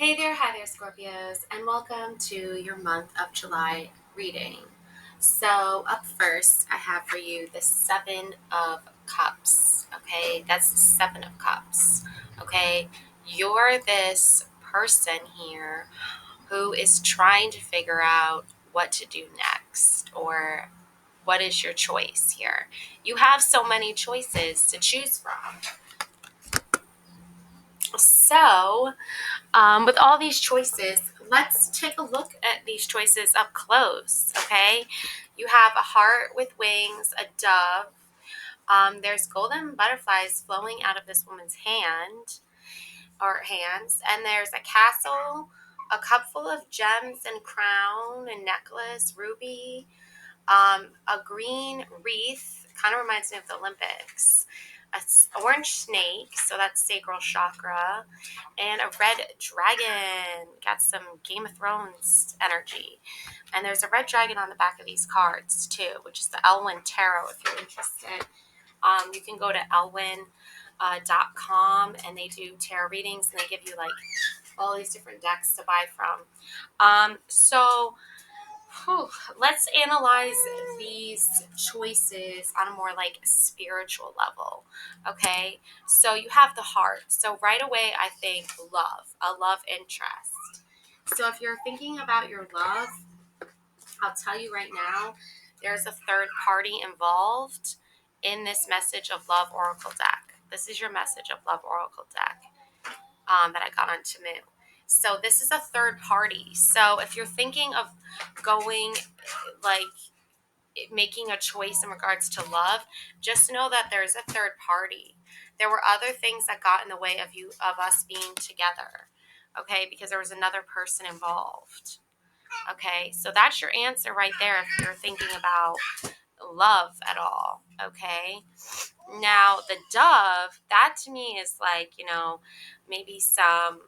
Hi there, Scorpios, and welcome to your month of July reading. So, up first, I have for you the Seven of Cups. Okay, that's the Seven of Cups. Okay, you're this person here who is trying to figure out what to do next, or what is your choice here. You have so many choices to choose from. So, with all these choices, let's take a look at these choices up close, okay? You have a heart with wings, a dove. There's golden butterflies flowing out of this woman's hand or hands, and there's a castle, a cup full of gems and crown and necklace, ruby, a green wreath, kind of reminds me of the Olympics, an orange snake, so that's sacral chakra, and a red dragon. Got some Game of Thrones energy. And there's a red dragon on the back of these cards too, which is the Elwyn Tarot if you're interested. You can go to elwyn.com and they do tarot readings and they give you like all these different decks to buy from. Let's analyze these choices on a more like spiritual level. Okay, so you have the heart. So right away, I think love, a love interest. So if you're thinking about your love, I'll tell you right now, there's a third party involved in this message of love oracle deck. This is your message of love oracle deck that I got on Tamu. So this is a third party. So if you're thinking of going like making a choice in regards to love, just know that there's a third party. There were other things that got in the way of us being together. Okay, because there was another person involved. Okay, so that's your answer right there if you're thinking about love at all. Okay, now the dove, that to me is like, maybe some,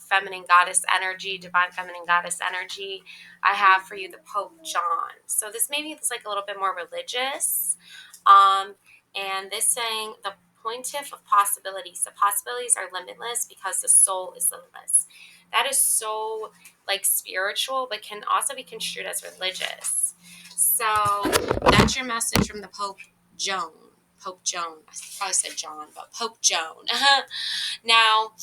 feminine goddess energy, divine feminine goddess energy. I have for you the Pope Joan. So this maybe it's like a little bit more religious. And this saying the pontiff of possibilities. The possibilities are limitless because the soul is limitless. That is so like spiritual, but can also be construed as religious. So that's your message from the Pope Joan. Pope Joan. I probably said John, but Pope Joan. Now,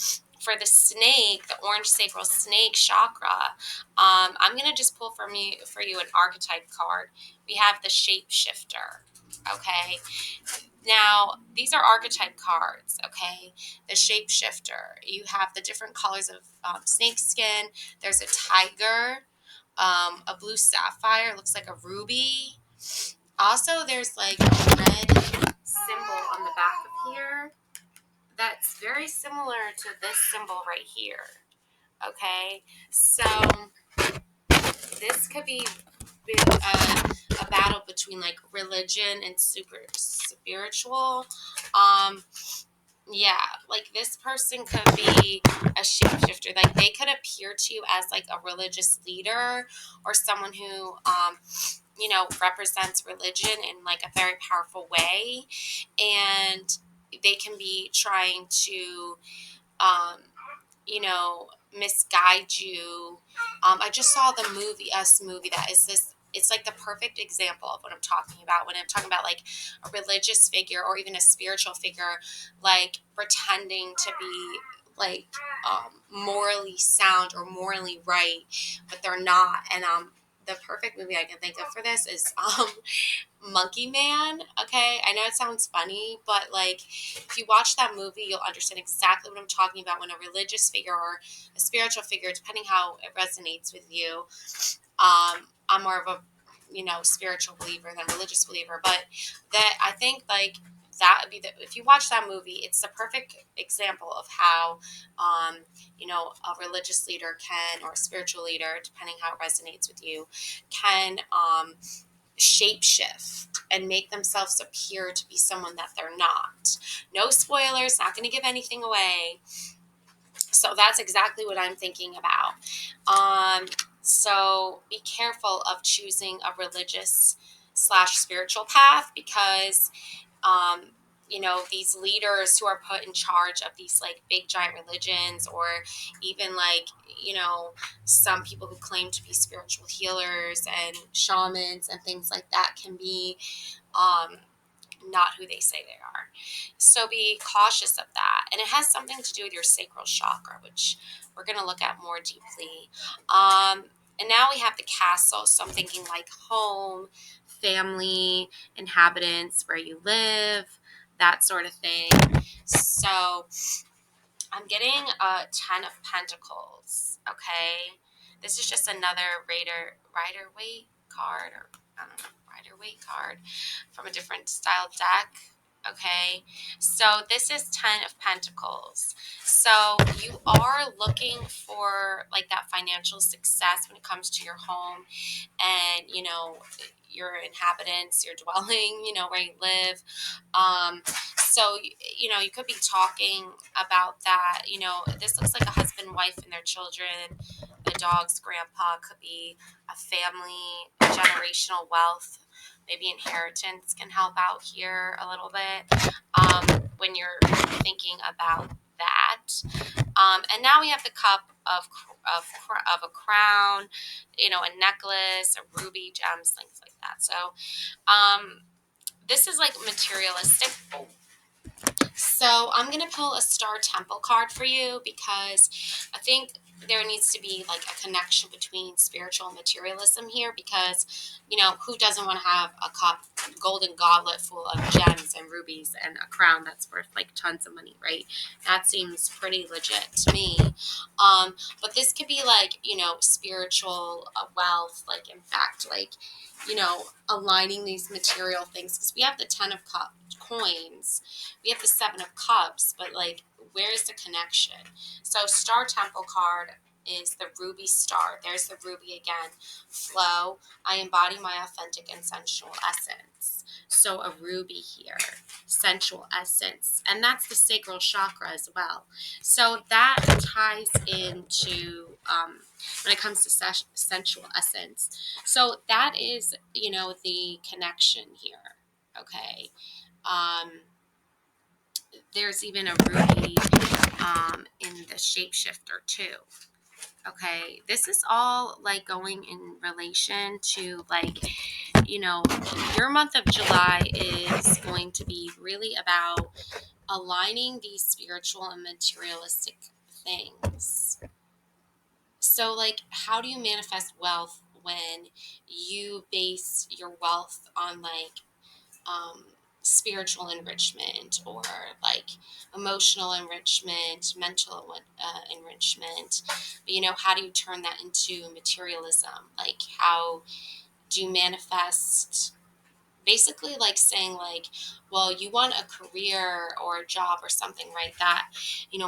for the snake, the orange sacral snake chakra, I'm gonna just pull for you an archetype card. We have the Shapeshifter. Okay. Now, these are archetype cards, okay? The Shapeshifter. You have the different colors of snake skin. There's a tiger, a blue sapphire, looks like a ruby. Also, there's like a red symbol on the back of here that's very similar to this symbol right here. Okay, so this could be a battle between like religion and super spiritual. Yeah, like this person could be a shapeshifter. Like they could appear to you as like a religious leader or someone who represents religion in like a very powerful way, and they can be trying to um, misguide you. I just saw the movie Us movie that is this. It's like the perfect example of what I'm talking about when I'm talking about like a religious figure or even a spiritual figure, like pretending to be like morally sound or morally right, but they're not. And the perfect movie I can think of for this is Monkey Man. Okay, I know it sounds funny, but like if you watch that movie, you'll understand exactly what I'm talking about when a religious figure or a spiritual figure, depending how it resonates with you. I'm more of a spiritual believer than religious believer, but that I think like that would be if you watch that movie, it's the perfect example of how a religious leader can, or a spiritual leader, depending how it resonates with you, can shapeshift and make themselves appear to be someone that they're not. No spoilers, not going to give anything away. So that's exactly what I'm thinking about. So be careful of choosing a religious / spiritual path because these leaders who are put in charge of these like big giant religions, or even like, some people who claim to be spiritual healers and shamans and things like that can be um, not who they say they are. So be cautious of that. And it has something to do with your sacral chakra, which we're going to look at more deeply. And now we have the castle. So I'm thinking like home, family, inhabitants, where you live, that sort of thing. So I'm getting a 10 of Pentacles, okay? This is just another Rider-Waite card, or I don't know, Rider-Waite card from a different style deck, okay? So this is 10 of Pentacles. So you are looking for like that financial success when it comes to your home and, your inhabitants, your dwelling, where you live. So, you could be talking about that. This looks like a husband, wife, and their children. The dog's grandpa could be a family, generational wealth. Maybe inheritance can help out here a little bit when you're thinking about that. And now we have the cup of a crown, a necklace, a ruby, gems, things like that. So this is like materialistic. So I'm going to pull a Star Temple card for you, because I think there needs to be like a connection between spiritual and materialism here, because, who doesn't want to have a golden goblet full of gems and rubies and a crown that's worth like tons of money, right? That seems pretty legit to me. But this could be like, spiritual wealth, like in fact, like, aligning these material things, because we have the 10 of coins, we have the 7 of cups, but like, where is the connection? So Star Temple card is the ruby star. There's the ruby again. Flow. I embody my authentic and sensual essence. So a ruby here, sensual essence, and that's the sacral chakra as well. So that ties into when it comes to sensual essence. So that is, the connection here. Okay. There's even a ruby in the shapeshifter too. Okay, this is all like going in relation to like, your month of July is going to be really about aligning these spiritual and materialistic things. So like, how do you manifest wealth when you base your wealth on like spiritual enrichment, or like emotional enrichment, mental enrichment? But, how do you turn that into materialism? Like, how do you manifest? Basically, like saying like, well, you want a career or a job or something, right? That,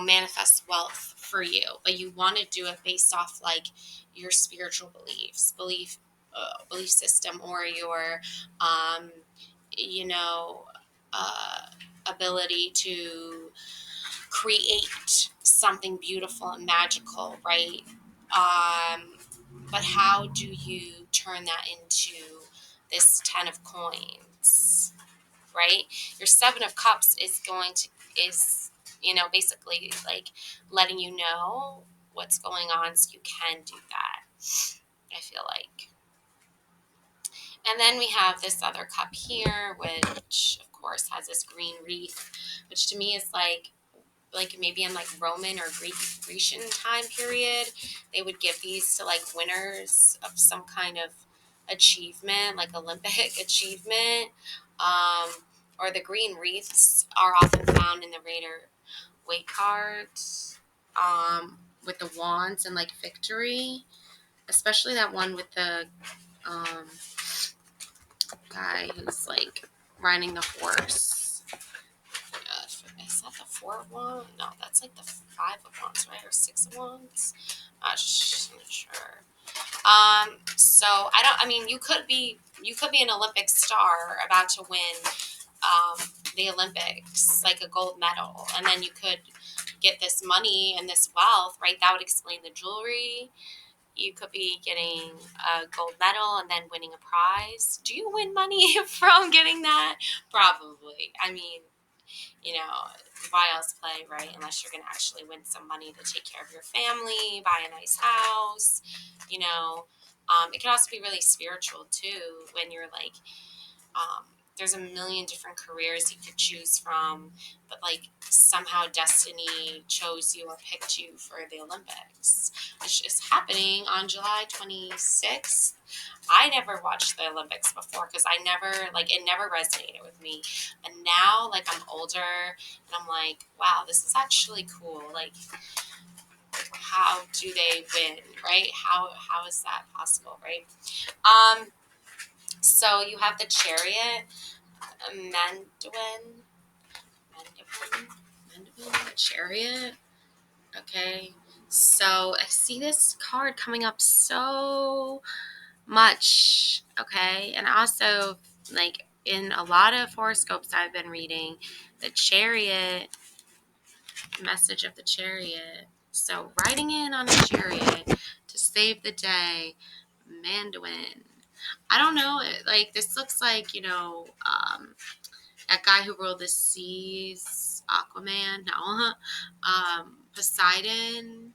manifests wealth for you, but you want to do it based off like your spiritual belief system, or your um, you know, uh, ability to create something beautiful and magical, right? But how do you turn that into this 10 of coins, right? Your 7 of cups is basically like letting you know what's going on, so you can do that, I feel like. And then we have this other cup here, which of course has this green wreath, which to me is like maybe in like Roman or Grecian time period, they would give these to like winners of some kind of achievement, like Olympic achievement. Or the green wreaths are often found in the Raider Waite cards, with the wands and like victory, especially that one with the um, guy who's like riding the horse. Is that the 4 of wands? No, that's like the 5 of wands, right? Or 6 of wands? Not sure. So you could be an Olympic star about to win the Olympics, like a gold medal, and then you could get this money and this wealth, right? That would explain the jewelry. You could be getting a gold medal and then winning a prize. Do you win money from getting that? Probably. why else play, right? Unless you're going to actually win some money to take care of your family, buy a nice house, it can also be really spiritual too when you're like, there's a million different careers you could choose from, but like somehow destiny chose you or picked you for the Olympics, which is happening on July 26th. I never watched the Olympics before because it never resonated with me. And now, like, I'm older and I'm like, wow, this is actually cool. Like, how do they win, right? How is that possible, right? So you have the Chariot, Manduin, Chariot. Okay. So I see this card coming up so much. Okay. And also, like, in a lot of horoscopes I've been reading, the Chariot, message of the Chariot. So riding in on a chariot to save the day, Manduin. I don't know. Like, this looks like, that guy who ruled the seas, Aquaman, no, Poseidon,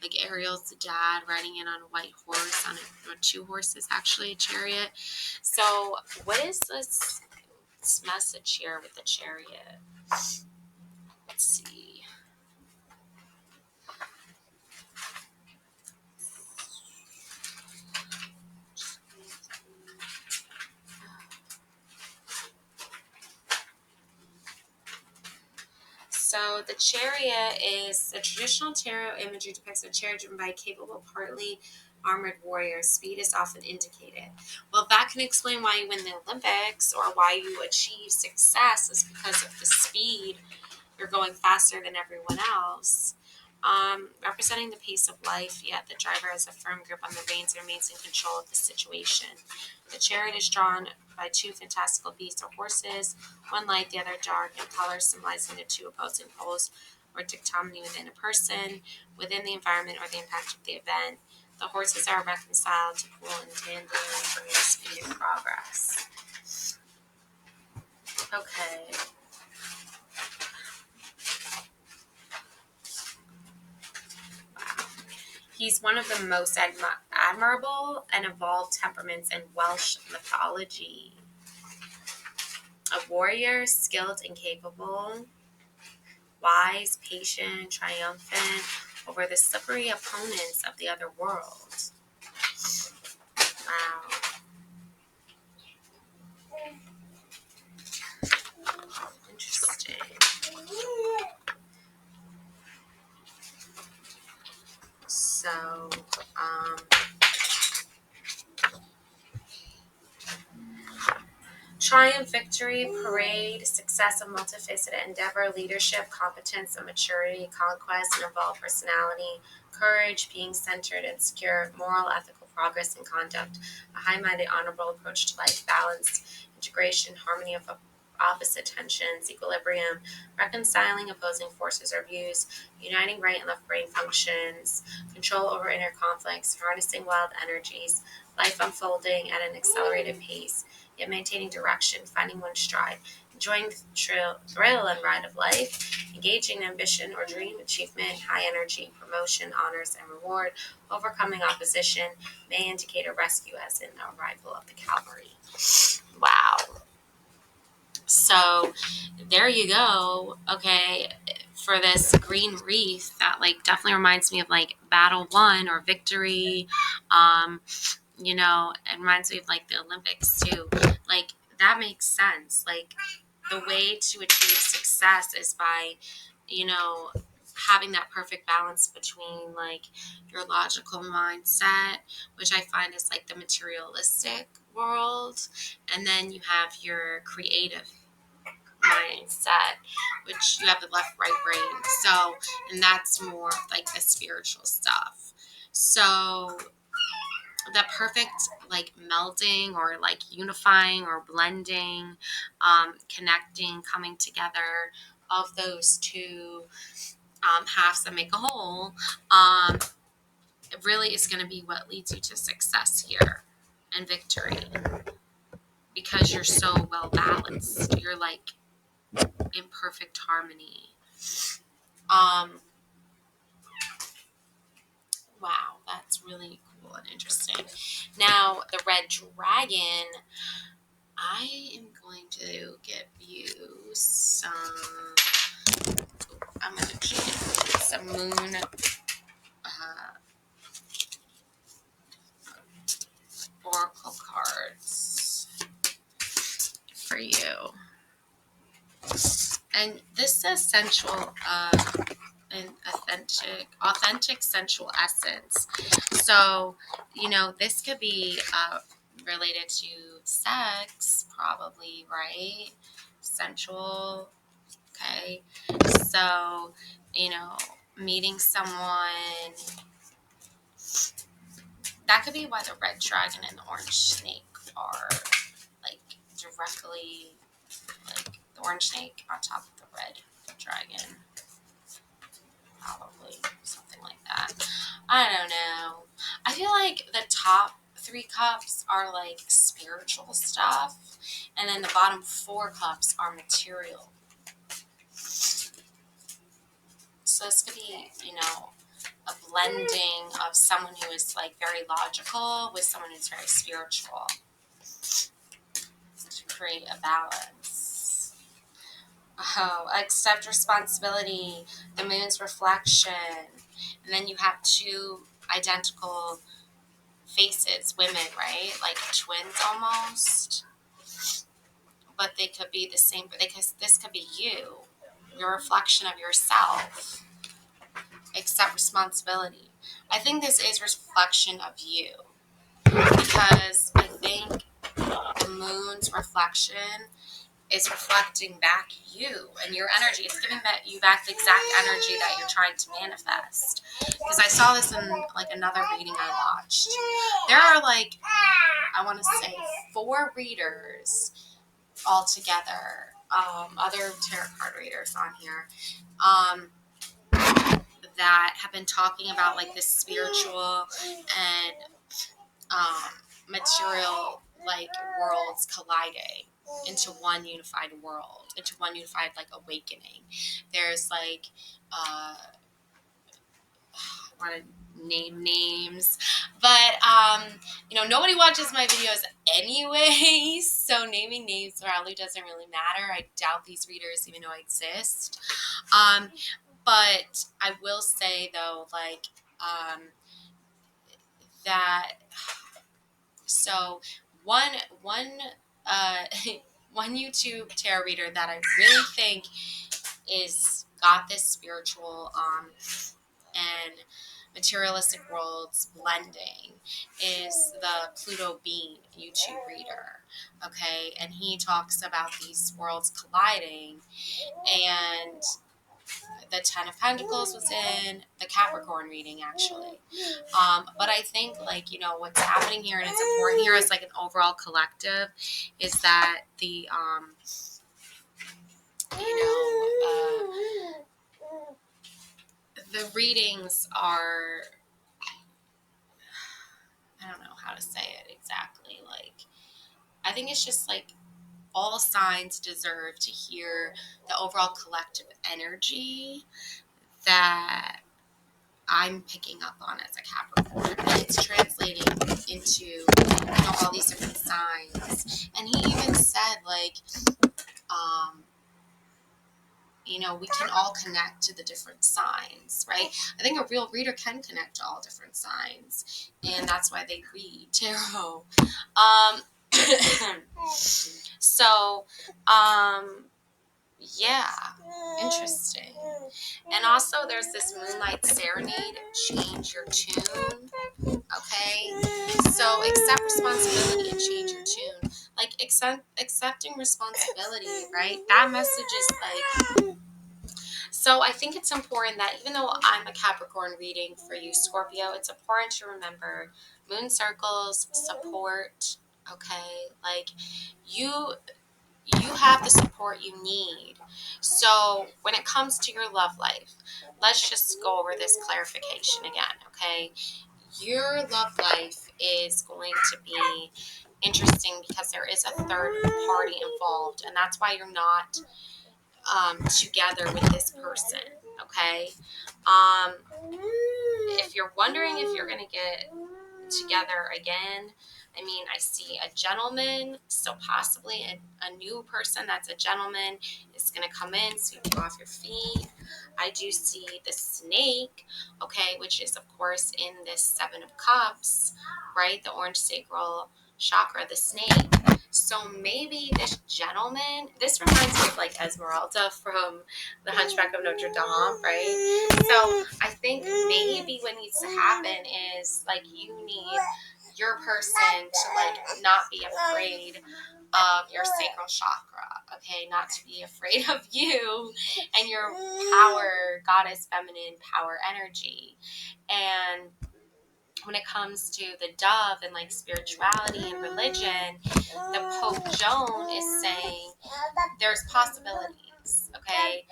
like Ariel's dad riding in on a white horse, or two horses, actually, a chariot. So what is this message here with the Chariot? Let's see. So the Chariot is the traditional tarot imagery depicts a chariot driven by a capable, partly armored warrior. Speed is often indicated. Well, that can explain why you win the Olympics or why you achieve success is because of the speed. You're going faster than everyone else. Representing the pace of life, yet the driver has a firm grip on the reins and remains in control of the situation. The chariot is drawn by two fantastical beasts or horses, one light, the other dark, in color, symbolizing the two opposing poles or dichotomy within a person, within the environment, or the impact of the event. The horses are reconciled to pull in tandem and bring speed and progress. Okay. He's one of the most admirable and evolved temperaments in Welsh mythology. A warrior, skilled and capable, wise, patient, triumphant over the slippery opponents of the other world. Wow. Interesting. So, triumph, victory, parade, success of multifaceted endeavor, leadership, competence, and maturity, conquest, and evolved personality, courage, being centered and secure, moral, ethical progress and conduct, a high-minded, honorable approach to life, balance, integration, harmony of opposite tensions, equilibrium, reconciling opposing forces or views, uniting right and left brain functions, control over inner conflicts, harnessing wild energies, life unfolding at an accelerated pace, yet maintaining direction, finding one's stride, enjoying the thrill and ride of life, engaging in ambition or dream, achievement, high energy, promotion, honors, and reward, overcoming opposition, may indicate a rescue as in the arrival of the cavalry. Wow. So there you go. Okay, for this green wreath, that like definitely reminds me of like battle won or victory. It reminds me of like the Olympics too. Like, that makes sense. Like, the way to achieve success is by, having that perfect balance between like your logical mindset, which I find is like the materialistic world, and then you have your creative mindset, which you have the left right brain. So, and that's more like the spiritual stuff. So the perfect like melding or like unifying or blending, connecting, coming together of those two halves that make a whole, it really is going to be what leads you to success here and victory, because you're so well balanced. You're like in perfect harmony. Wow, that's really cool and interesting. Now, the red dragon, I am going to give you some, I'm going to give you some moon oracle cards for you. And this says sensual, an authentic sensual essence. So, this could be related to sex, probably, right? Sensual, okay? So, meeting someone, that could be why the red dragon and the orange snake are, like, directly, like, the orange snake on top of the red dragon. Probably something like that. I don't know. I feel like the top 3 cups are like spiritual stuff, and then the bottom 4 cups are material. So this could be, a blending of someone who is like very logical with someone who's very spiritual to create a balance. Oh, accept responsibility, the moon's reflection, and then you have 2 identical faces, women, right? Like twins almost. But they could be the same, because this could be you, your reflection of yourself. Accept responsibility. I think this is reflection of you, because I think the moon's reflection is reflecting back you and your energy. It's giving you back the exact energy that you're trying to manifest. Because I saw this in like another reading I watched. There are like, I want to say 4 readers altogether, other tarot card readers on here, that have been talking about like this spiritual and material like worlds colliding into one unified world, into one unified like awakening. There's like I want to name names, but nobody watches my videos anyway, so naming names probably doesn't really matter. I doubt these readers even know I exist. But I will say though, like that. So one one YouTube tarot reader that I really think is got this spiritual and materialistic worlds blending is the Pluto Bean YouTube reader. Okay, and he talks about these worlds colliding, and the 10 of Pentacles was in the Capricorn reading, actually. But I think, like, what's happening here, and it's important here as, like, an overall collective, is that the, the readings are, I don't know how to say it exactly. Like, I think it's just, like, all signs deserve to hear the overall collective energy that I'm picking up on as a Capricorn. And it's translating into, all these different signs. And he even said, like, we can all connect to the different signs, right? I think a real reader can connect to all different signs. And that's why they read tarot. So, yeah, interesting. And also there's this Moonlight Serenade, change your tune, okay? So accept responsibility and change your tune. Like, accepting responsibility, right? That message is like, so I think it's important that even though I'm a Capricorn reading for you, Scorpio, it's important to remember moon circles, support, okay? Like, you have the support you need. So when it comes to your love life, let's just go over this clarification again, okay? Your love life is going to be interesting because there is a third party involved, and that's why you're not together with this person, okay? If you're wondering if you're going to get together again, I mean, I see a gentleman, so possibly a new person that's a gentleman is going to come in, sweep you off your feet. I do see the snake, okay, which is, of course, in this Seven of Cups, right? The orange sacral chakra, the snake. So maybe this gentleman, this reminds me of like Esmeralda from the Hunchback of Notre Dame, right? So I think maybe what needs to happen is like you need your person to like not be afraid of your sacral chakra, okay? Not to be afraid of you and your power, goddess, feminine power energy. And when it comes to the dove and like spirituality and religion, the Pope Joan is saying there's possibilities, okay?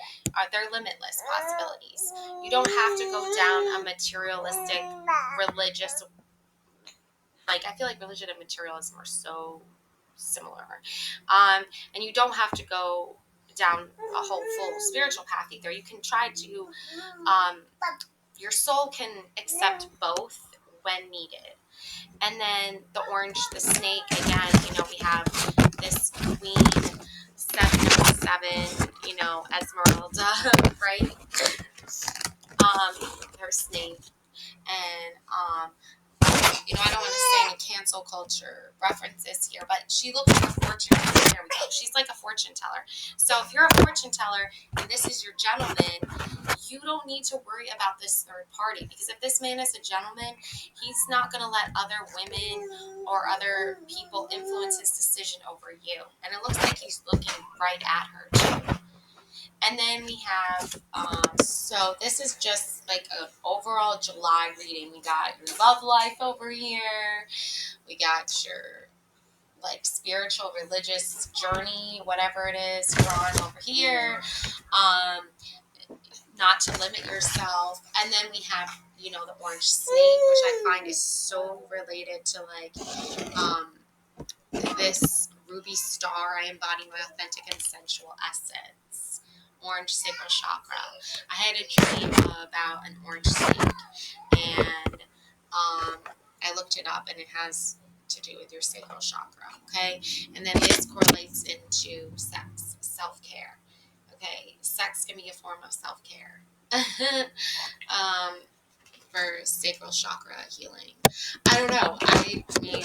They're limitless possibilities. You don't have to go down a materialistic religious, like I feel like religion and materialism are so similar. And you don't have to go down a whole full spiritual path either. You can try to, your soul can accept both when needed. And then the orange, the snake, again, we have this queen, 7 Esmeralda, right? Her snake. And, I don't want to say any cancel culture references here, but she looks like a fortune teller. There we go. She's like a fortune teller. So if you're a fortune teller and this is your gentleman, you don't need to worry about this third party, because if this man is a gentleman, he's not going to let other women or other people influence his decision over you. And it looks like he's looking right at her too. And then we have, so this is just like an overall July reading. We got your love life over here. We got your like spiritual, religious journey, whatever it is, drawn over here. Not to limit yourself. And then we have, the orange snake, which I find is so related to like this ruby star. I embody my authentic and sensual essence. Orange sacral chakra. I had a dream about an orange snake, and I looked it up, and it has to do with your sacral chakra, okay? And then this correlates into sex, self-care, okay? Sex can be a form of self-care for sacral chakra healing. I don't know. I mean,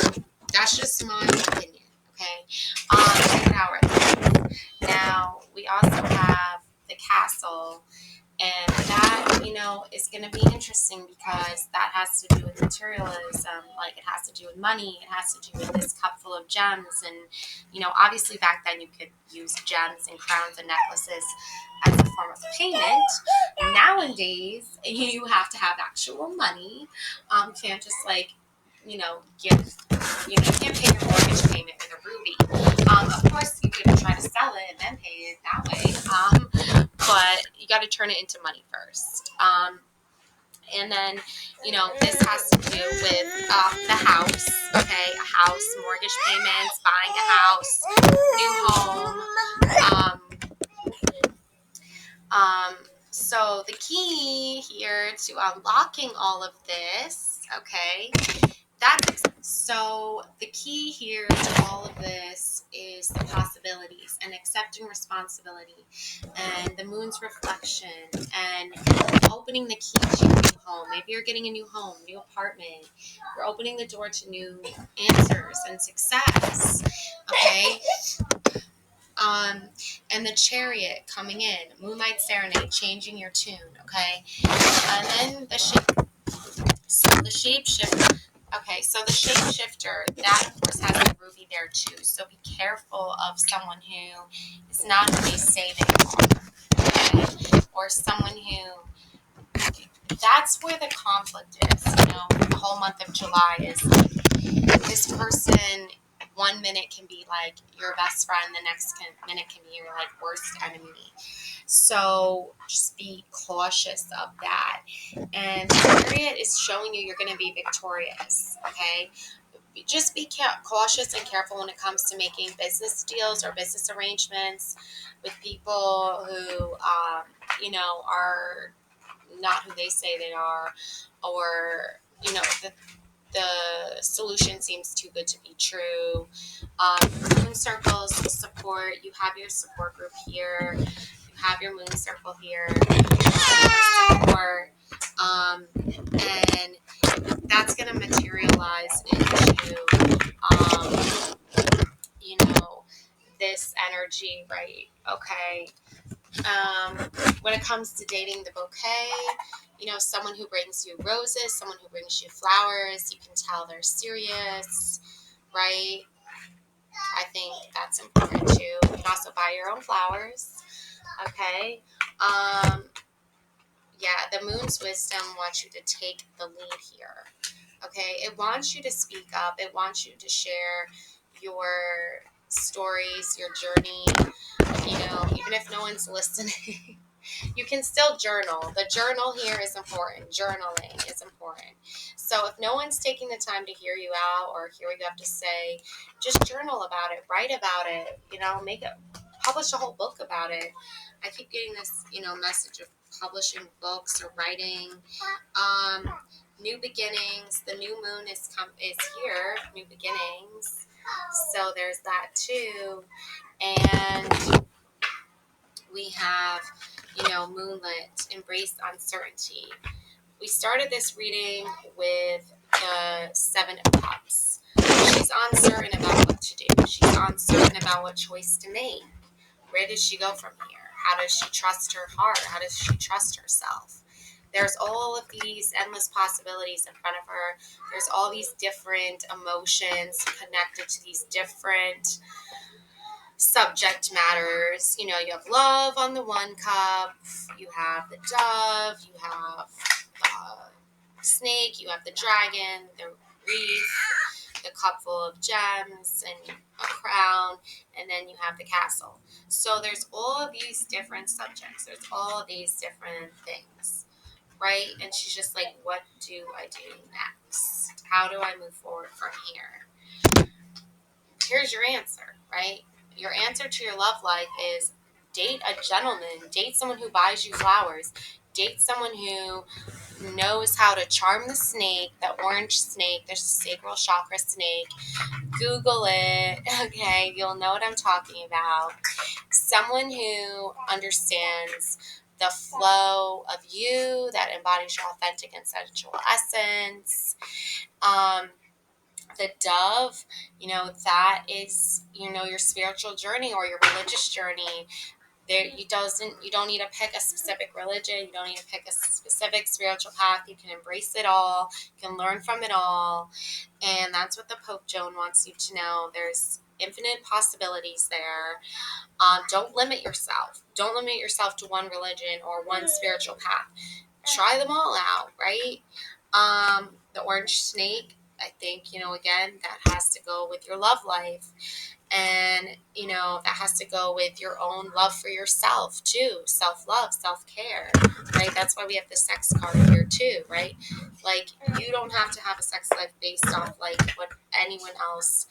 that's just my opinion, okay? Check it out right now. Now, we also have the castle, and that, is going to be interesting because that has to do with materialism. Like, it has to do with money. It has to do with this cup full of gems. And, obviously back then you could use gems and crowns and necklaces as a form of payment. Nowadays, you have to have actual money. You can't just, like, give, you can't pay your mortgage payment with a ruby. Of course, you could try to sell it and then pay it that way. But you got to turn it into money first. And then, this has to do with the house, okay? A house, mortgage payments, buying a house, new home. So the key here to unlocking all of this, okay? So the key here to all of this is the possibilities and accepting responsibility and the moon's reflection and opening the key to your new home. Maybe you're getting a new home, new apartment. You're opening the door to new answers and success, okay? And the Chariot coming in, Moonlight Serenade, changing your tune, okay? And then the shapeshifter. Okay, so the shapeshifter, that of course has a ruby there too. So be careful of someone who is not who they say they are, okay? Or someone who, that's where the conflict is, the whole month of July is like, this person 1 minute can be like your best friend, the next minute can be your like worst enemy. So just be cautious of that. And Chariot is showing you you're going to be victorious, okay? just be cautious and careful when it comes to making business deals or business arrangements with people who, are not who they say they are, or, the solution seems too good to be true. Moon circles support. You have your support group here. You have your moon circle here. Support. And that's going to materialize into, this energy, right? Okay. When it comes to dating the bouquet, someone who brings you roses, someone who brings you flowers, you can tell they're serious, right? I think that's important too. You can also buy your own flowers, okay? The moon's wisdom wants you to take the lead here, okay? It wants you to speak up. It wants you to share your stories, your journey, even if no one's listening. You can still journal. The journal here is important. Journaling is important. So if no one's taking the time to hear you out or hear what you have to say, just journal about it, write about it, publish a whole book about it. I keep getting this, message of publishing books or writing. New beginnings. The new moon is here. New beginnings. So there's that too. And we have, moonlit, embrace uncertainty. We started this reading with the Seven of Cups. She's uncertain about what to do. She's uncertain about what choice to make. Where does she go from here? How does she trust her heart? How does she trust herself? There's all of these endless possibilities in front of her. There's all these different emotions connected to these different subject matters. You have love on the one cup, you have the dove, you have the snake, you have the dragon, the wreath, the cup full of gems, and a crown, and then you have the castle. So there's all of these different subjects. There's all of these different things, right? And she's just like, what do I do next? How do I move forward from here? Here's your answer, right? Your answer to your love life is date a gentleman, date someone who buys you flowers, date someone who knows how to charm the snake, the orange snake. There's a sacral chakra snake. Google it, okay? You'll know what I'm talking about. Someone who understands the flow of you, that embodies your authentic and sensual essence. The dove, that is, your spiritual journey or your religious journey. You don't need to pick a specific religion. You don't need to pick a specific spiritual path. You can embrace it all. You can learn from it all. And that's what the Pope Joan wants you to know. There's infinite possibilities there. Don't limit yourself. Don't limit yourself to one religion or one spiritual path. Try them all out, right? The orange snake, I think, again, that has to go with your love life. And, that has to go with your own love for yourself, too. Self-love, self-care, right? That's why we have the sex card here, too, right? Like, you don't have to have a sex life based off, like, what anyone else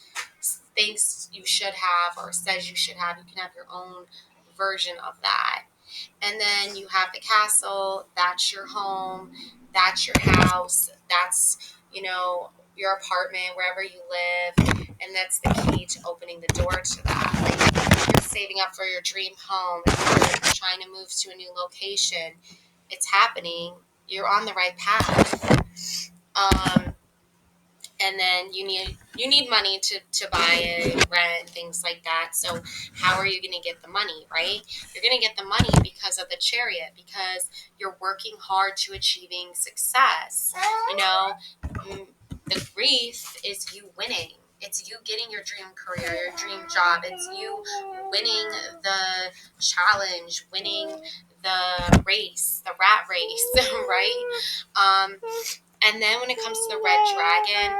thinks you should have or says you should have. You can have your own version of that. And then you have the castle. That's your home. That's your house. That's, your apartment, wherever you live. And that's the key to opening the door to that. Like, you're saving up for your dream home. If you're trying to move to a new location, it's happening. You're on the right path. And then you need money to buy it, rent, things like that. So how are you going to get the money, right? You're going to get the money because of the Chariot, because you're working hard to achieving success. The Wreath is you winning. It's you getting your dream career, your dream job. It's you winning the challenge, winning the race, the rat race, right? And then when it comes to the red dragon,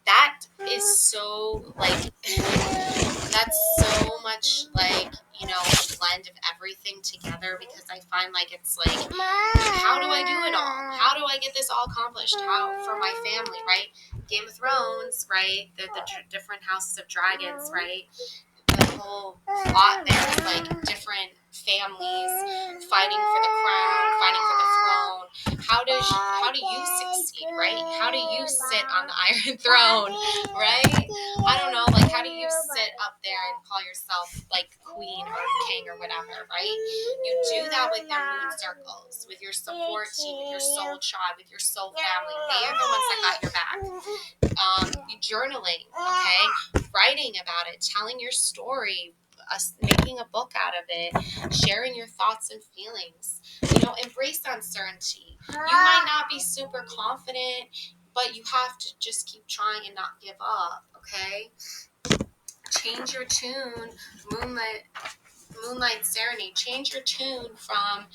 that is so, like, that's so much, like, a blend of everything together, because I find, like, it's like, how do I do it all? How do I I get this all accomplished? How, for my family, right? Game of Thrones, right? The different houses of dragons, right? The whole plot there is like different families fighting for the crown, fighting for the throne. How do you succeed, right? How do you sit on the Iron Throne, right? I don't know, like how do you sit up there and call yourself like queen or king or whatever, right? You do that with your moon circles, with your support team, with your soul tribe, with your soul family. They are the ones that got your back. Journaling, okay? Writing about it, telling your story, making a book out of it, sharing your thoughts and feelings. Embrace uncertainty. You might not be super confident, but you have to just keep trying and not give up, okay? Change your tune. Moonlight Serenade. Change your tune from,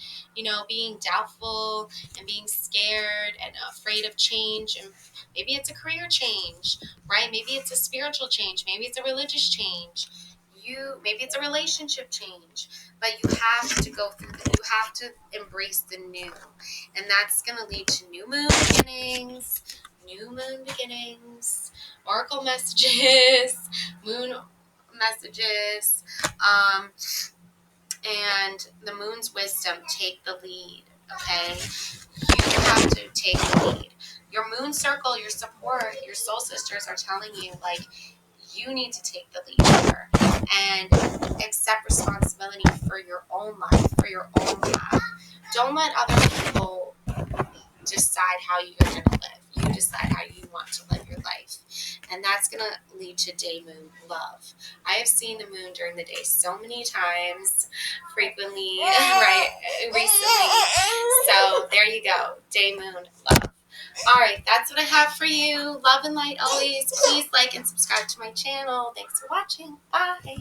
being doubtful and being scared and afraid of change. And maybe it's a career change, right? Maybe it's a spiritual change. Maybe it's a religious change. Maybe it's a relationship change. But you have to go through you have to embrace the new. And that's going to lead to new moon beginnings, oracle messages, moon messages, and the moon's wisdom. Take the lead, okay? You have to take the lead. Your moon circle, your support, your soul sisters are telling you, like, you need to take the lead here and accept responsibility for your own life, for your own path. Don't let other people decide how you're going to live. You decide how you want to live your life. And that's going to lead to day moon love. I have seen the moon during the day so many times, frequently, right, recently. So there you go, day moon love. All right, that's what I have for you. Love and light always. Please like and subscribe to my channel. Thanks for watching. Bye.